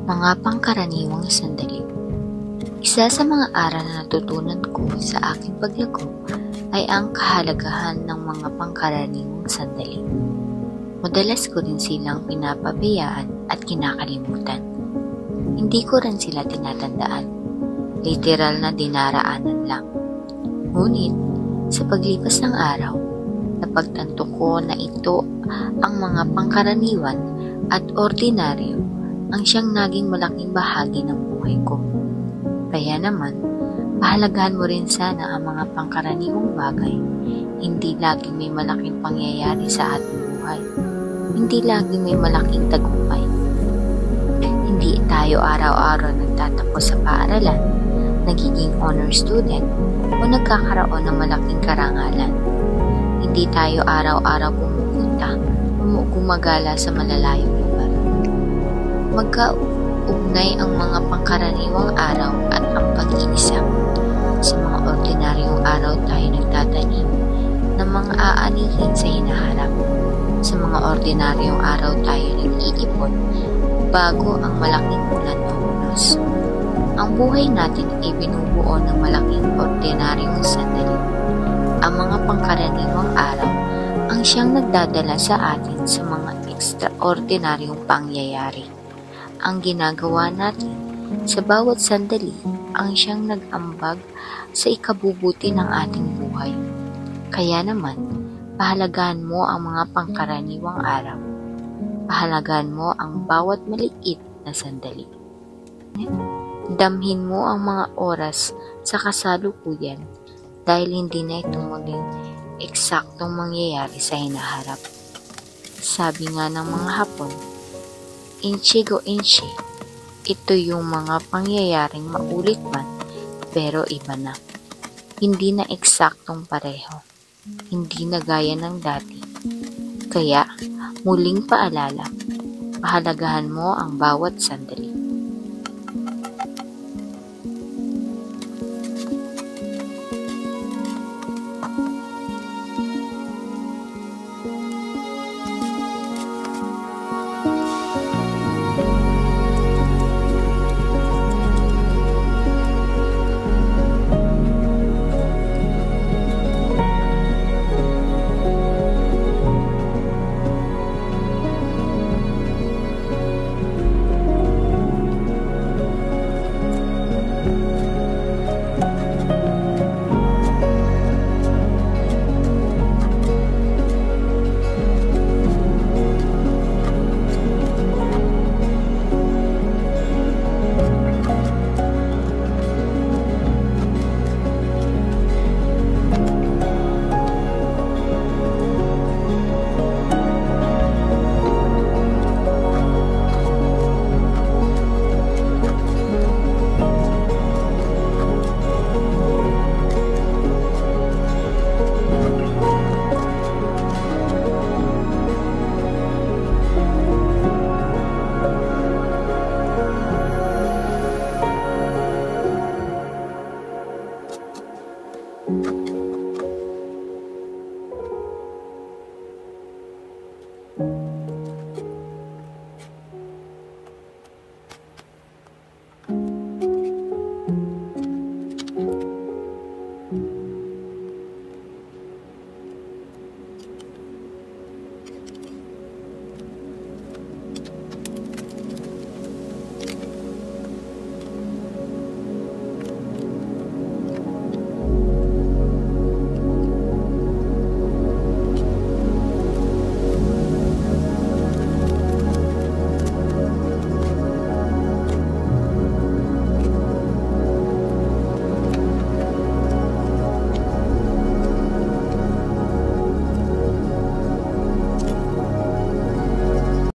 Mga pangkaraniwang sandali. Isa sa mga aral na natutunan ko sa aking paglago ay ang kahalagahan ng mga pangkaraniwang sandali. Madalas ko rin silang pinapabayaan at kinakalimutan. Hindi ko rin sila tinatandaan. Literal na dinaraanan lang. Ngunit, sa paglipas ng araw, napagtanto ko na ito ang mga pangkaraniwan at ordinaryo ang siyang naging malaking bahagi ng buhay ko. Kaya naman, pahalagahan mo rin sana ang mga pangkaraniwang bagay. Hindi lagi may malaking pangyayari sa ating buhay. Hindi lagi may malaking tagumpay. Hindi tayo araw-araw nagtatapos sa paaralan, nagiging honor student, o nagkakaroon ng malaking karangalan. Hindi tayo araw-araw pumupunta o gumagala sa malalayong lugar. Magkaugnay ang mga pangkaraniwang araw at ang pag-iisa. Sa mga ordinaryong araw tayo nagtatanim ng mga aanihin sa hinaharap. Sa mga ordinaryong araw tayo nag-iipon bago ang malaking ulan mahunos. Ang buhay natin ay binubuo ng malaking ordinaryong sandali. Ang mga pangkaraniwang araw ang siyang nagdadala sa atin sa mga extraordinaryong pangyayari. Ang ginagawa natin sa bawat sandali ang siyang nag-ambag sa ikabubuti ng ating buhay. Kaya naman, pahalagahan mo ang mga pangkaraniwang araw. Pahalagahan mo ang bawat maliit na sandali. Damhin mo ang mga oras sa kasalukuyan dahil hindi na ito maging eksaktong mangyayari sa hinaharap. Sabi nga ng mga Hapon, Ichigo Inchi, ito yung mga pangyayaring maulit man pero iba na. Hindi na eksaktong pareho. Hindi na gaya ng dati. Kaya, muling paalala, pahalagahan mo ang bawat sandali.